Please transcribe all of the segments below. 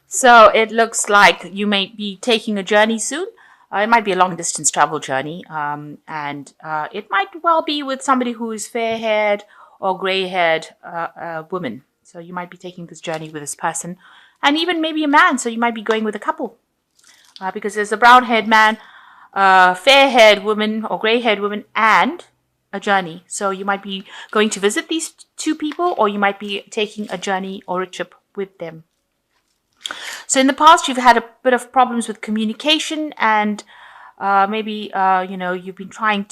So it looks like you may be taking a journey soon. It might be a long distance travel journey, and it might well be with somebody who is fair haired or grey haired woman. So you might be taking this journey with this person, and even maybe a man. So you might be going with a couple, because there's a brown haired man, fair haired woman, or grey haired woman, and a journey. So you might be going to visit these two people, or you might be taking a journey or a trip with them. So in the past, you've had a bit of problems with communication, and maybe you've been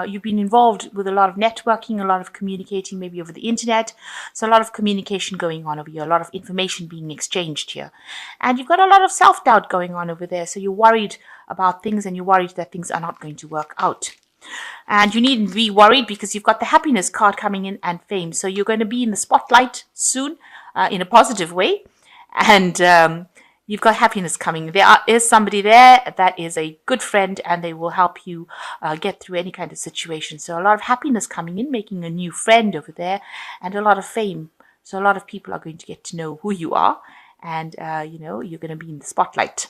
you've been involved with a lot of networking, a lot of communicating, maybe over the internet. So a lot of communication going on over here, a lot of information being exchanged here, and you've got a lot of self-doubt going on over there. So you're worried about things, and you're worried that things are not going to work out. And you needn't be worried because you've got the happiness card coming in and fame. So you're going to be in the spotlight soon, in a positive way. And you've got happiness coming. Is somebody there that is a good friend, and they will help you get through any kind of situation. So a lot of happiness coming in, making a new friend over there, and a lot of fame. So a lot of people are going to get to know who you are, and you're going to be in the spotlight.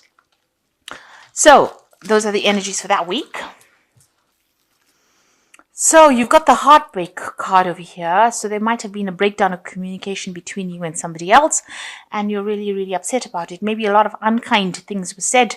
So those are the energies for that week. So you've got the heartbreak card over here. So there might have been a breakdown of communication between you and somebody else, and you're really, really upset about it. Maybe a lot of unkind things were said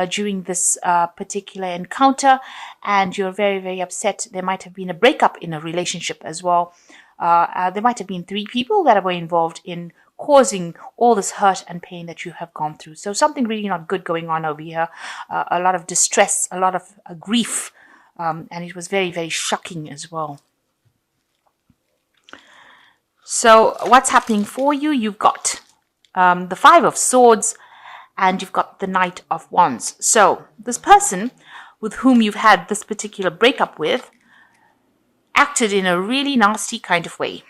during this particular encounter, and you're very, very upset. There might have been a breakup in a relationship as well. There might have been 3 people that were involved in causing all this hurt and pain that you have gone through. So something really not good going on over here. A lot of distress, a lot of grief. And it was very, very shocking as well. So what's happening for you? You've got the 5 of Swords, and you've got the Knight of Wands. So this person with whom you've had this particular breakup with acted in a really nasty kind of way.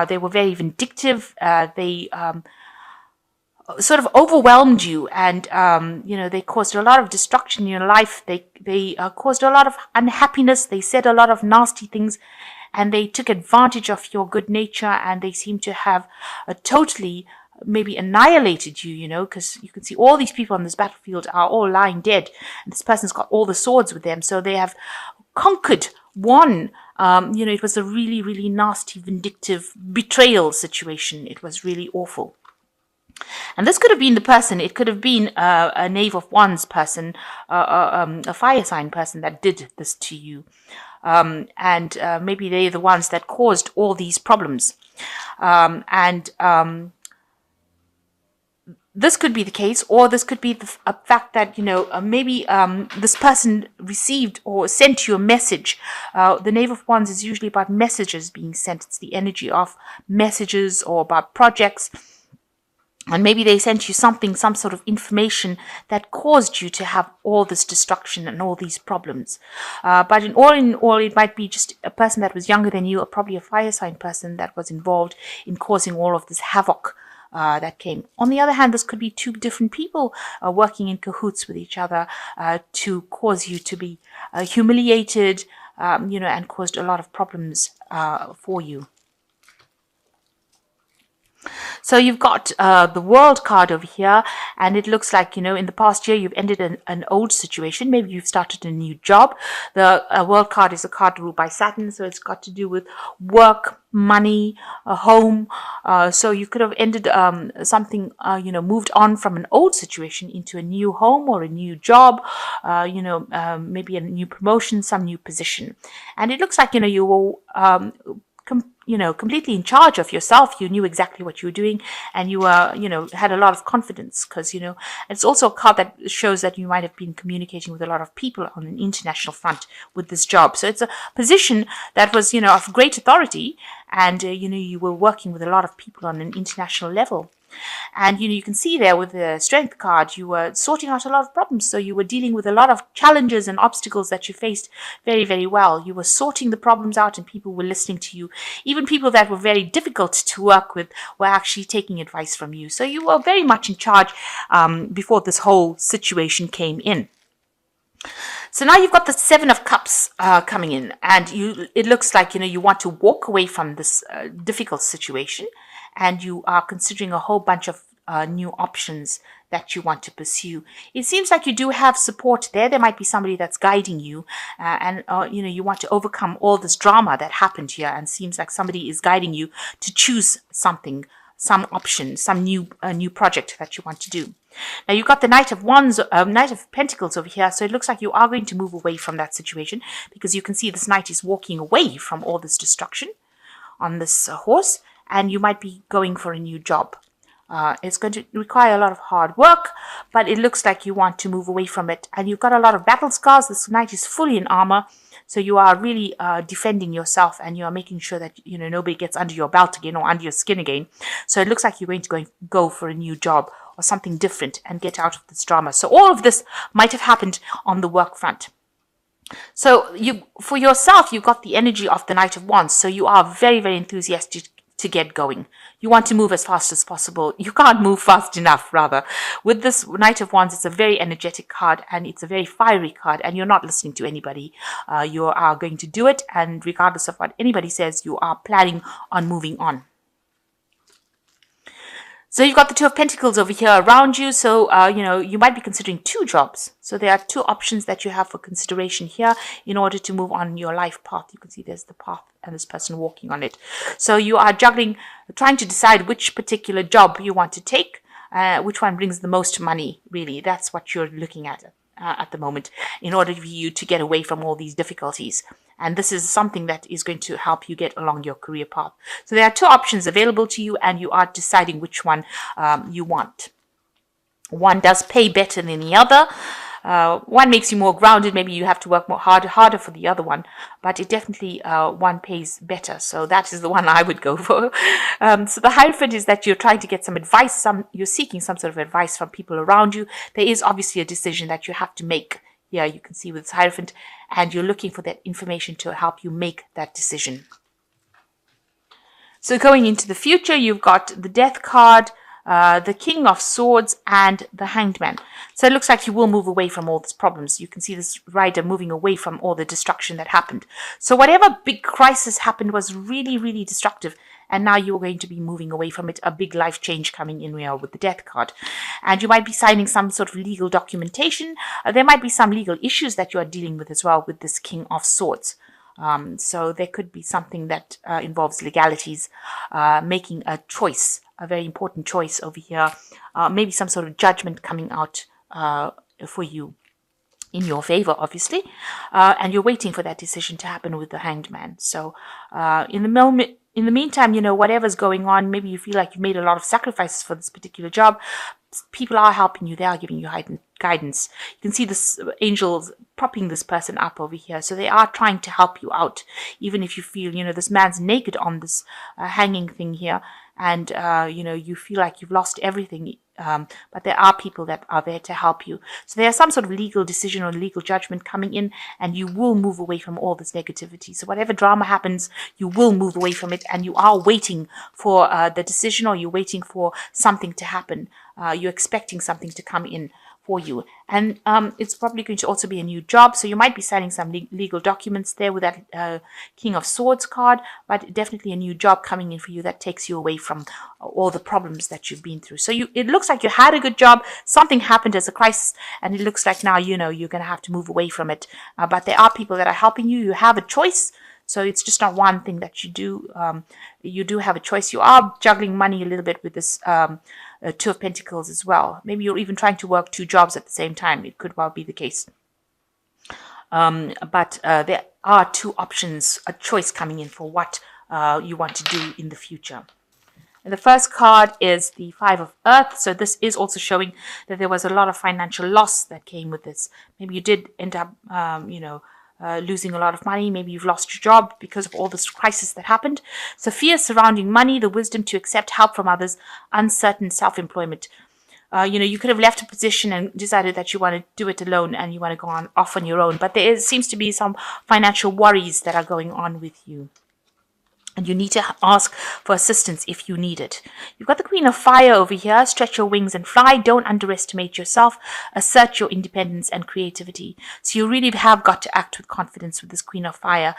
They were very vindictive. They sort of overwhelmed you, and they caused a lot of destruction in your life. They caused a lot of unhappiness. They said a lot of nasty things, and they took advantage of your good nature, and they seem to have totally maybe annihilated you, because you can see all these people on this battlefield are all lying dead, and this person's got all the swords with them, so they have conquered, won. It was a really, really nasty, vindictive betrayal situation. It was really awful. And this could have been the person. It could have been a Knave of Wands person, a fire sign person that did this to you. And maybe they're the ones that caused all these problems. This could be the case, or this could be the fact that, maybe this person received or sent you a message. The Knave of Wands is usually about messages being sent. It's the energy of messages or about projects. And maybe they sent you some sort of information that caused you to have all this destruction and all these problems. But in all, it might be just a person that was younger than you, or probably a fire sign person that was involved in causing all of this havoc that came. On the other hand, this could be 2 different people working in cahoots with each other to cause you to be humiliated, and caused a lot of problems for you. So you've got the World card over here, and it looks like, in the past year you've ended an old situation. Maybe you've started a new job. The World card is a card ruled by Saturn, so it's got to do with work, money, a home. So you could have ended something, moved on from an old situation into a new home or a new job, maybe a new promotion, some new position. And it looks like, you were completely in charge of yourself. You knew exactly what you were doing, and you were, had a lot of confidence, because, it's also a card that shows that you might have been communicating with a lot of people on an international front with this job. So it's a position that was, of great authority, and, you were working with a lot of people on an international level. And, you can see there with the Strength card, you were sorting out a lot of problems. So you were dealing with a lot of challenges and obstacles that you faced very, very well. You were sorting the problems out, and people were listening to you. Even people that were very difficult to work with were actually taking advice from you. So you were very much in charge before this whole situation came in. So now you've got the 7 of Cups coming in, and it looks like, you want to walk away from this difficult situation, and you are considering a whole bunch of new options that you want to pursue. It seems like you do have support there. There might be somebody that's guiding you, and you want to overcome all this drama that happened here, and seems like somebody is guiding you to choose something, some option, some new project that you want to do. Now you've got the Knight of Wands, Knight of Pentacles over here, so it looks like you are going to move away from that situation, because you can see this knight is walking away from all this destruction on this horse, and you might be going for a new job. It's going to require a lot of hard work, but it looks like you want to move away from it. And you've got a lot of battle scars. This knight is fully in armor, so you are really defending yourself, and you are making sure that nobody gets under your belt again or under your skin again. So it looks like you're going to go for a new job or something different and get out of this drama. So all of this might have happened on the work front. So for yourself, you've got the energy of the Knight of Wands. So you are very, very enthusiastic to get going. You want to move as fast as possible. You can't move fast enough, rather. With this Knight of Wands, it's a very energetic card, and it's a very fiery card, and you're not listening to anybody. You are going to do it, and regardless of what anybody says, you are planning on moving on. So you've got the Two of Pentacles over here around you. So, you might be considering two jobs. So there are two options that you have for consideration here in order to move on your life path. You can see there's the path and this person walking on it. So you are juggling, trying to decide which particular job you want to take, which one brings the most money, really. That's what you're looking at the moment, in order for you to get away from all these difficulties. And this is something that is going to help you get along your career path. So there are two options available to you, and you are deciding which one you want. One does pay better than the other. One makes you more grounded. Maybe you have to work harder for the other one, but it definitely one pays better. So that is the one I would go for. So the Hierophant is that you're trying to get some advice. You're seeking some sort of advice from people around you. There is obviously a decision that you have to make. Here you can see with this Hierophant, and you're looking for that information to help you make that decision. So going into the future, you've got the Death card, the King of Swords, and the Hanged Man. So it looks like you will move away from all these problems. You can see this rider moving away from all the destruction that happened. So whatever big crisis happened was really, really destructive. And now you're going to be moving away from it. A big life change coming in here with the Death card. And you might be signing some sort of legal documentation. There might be some legal issues that you are dealing with as well with this King of Swords. So there could be something that involves legalities, making a choice, a very important choice over here. Maybe some sort of judgment coming out for you in your favor, obviously. And you're waiting for that decision to happen with the Hanged Man. So in the meantime, whatever's going on, maybe you feel like you've made a lot of sacrifices for this particular job. People are helping you. They are giving you guidance. You can see this angels propping this person up over here. So they are trying to help you out. Even if you feel, this man's naked on this hanging thing here. And, you feel like you've lost everything. But there are people that are there to help you. So there's some sort of legal decision or legal judgment coming in, and you will move away from all this negativity. So whatever drama happens, you will move away from it, and you are waiting for the decision, or you're waiting for something to happen. You're expecting something to come in for you. And it's probably going to also be a new job. So you might be signing some legal documents there with that King of Swords card, but definitely a new job coming in for you that takes you away from all the problems that you've been through. So it looks like you had a good job. Something happened as a crisis, and it looks like now, you're going to have to move away from it. But there are people that are helping you. You have a choice. So it's just not one thing that you do. You do have a choice. You are juggling money a little bit with this Two of Pentacles as well. Maybe you're even trying to work two jobs at the same time. It could well be the case. But there are two options, a choice coming in for what you want to do in the future. And the first card is the Five of Earth. So this is also showing that there was a lot of financial loss that came with this. Maybe you did end up, losing a lot of money. Maybe you've lost your job because of all this crisis that happened. So fear surrounding money, the wisdom to accept help from others, uncertain self-employment. You could have left a position and decided that you want to do it alone and you want to go off on your own. But there seems to be some financial worries that are going on with you. and you need to ask for assistance if you need it. You've got the Queen of Fire over here. Stretch your wings and fly. Don't underestimate yourself. Assert your independence and creativity. So you really have got to act with confidence with this Queen of Fire.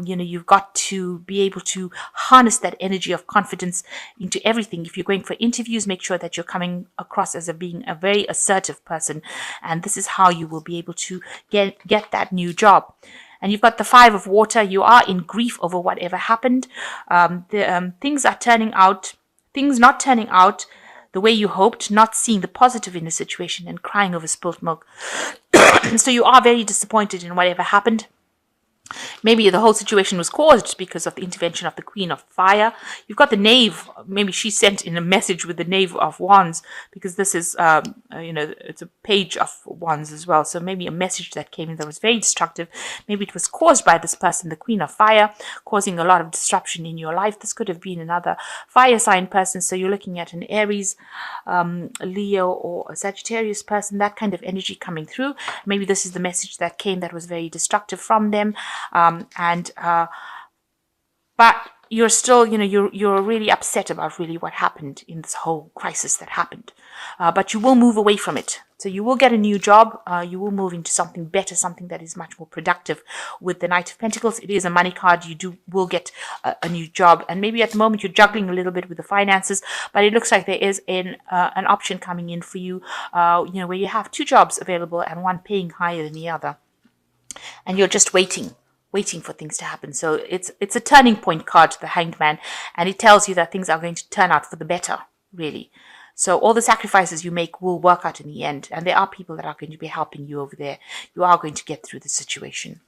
You've got to be able to harness that energy of confidence into everything. If you're going for interviews, make sure that you're coming across as being a very assertive person. And this is how you will be able to get that new job. And you've got the Five of Water. You are in grief over whatever happened. Things not turning out the way you hoped, not seeing the positive in the situation and crying over spilt milk. So you are very disappointed in whatever happened. Maybe the whole situation was caused because of the intervention of the Queen of Fire. You've got the Knave. Maybe she sent in a message with the Knave of Wands, because this is, it's a Page of Wands as well. So maybe a message that came in that was very destructive. Maybe it was caused by this person, the Queen of Fire, causing a lot of disruption in your life. This could have been another fire sign person. So you're looking at an Aries, a Leo, or a Sagittarius person, that kind of energy coming through. Maybe this is the message that came that was very destructive from them. But you're still, you're really upset about really what happened in this whole crisis that happened. But you will move away from it. So you will get a new job. You will move into something better, something that is much more productive. With the Knight of Pentacles, it is a money card. You will get a new job. And maybe at the moment you're juggling a little bit with the finances, but it looks like there is an option coming in for you, where you have two jobs available and one paying higher than the other. And you're just waiting for things to happen. So it's a turning point card to the Hanged Man, and it tells you that things are going to turn out for the better, really. So all the sacrifices you make will work out in the end, and there are people that are going to be helping you over there. You are going to get through the situation.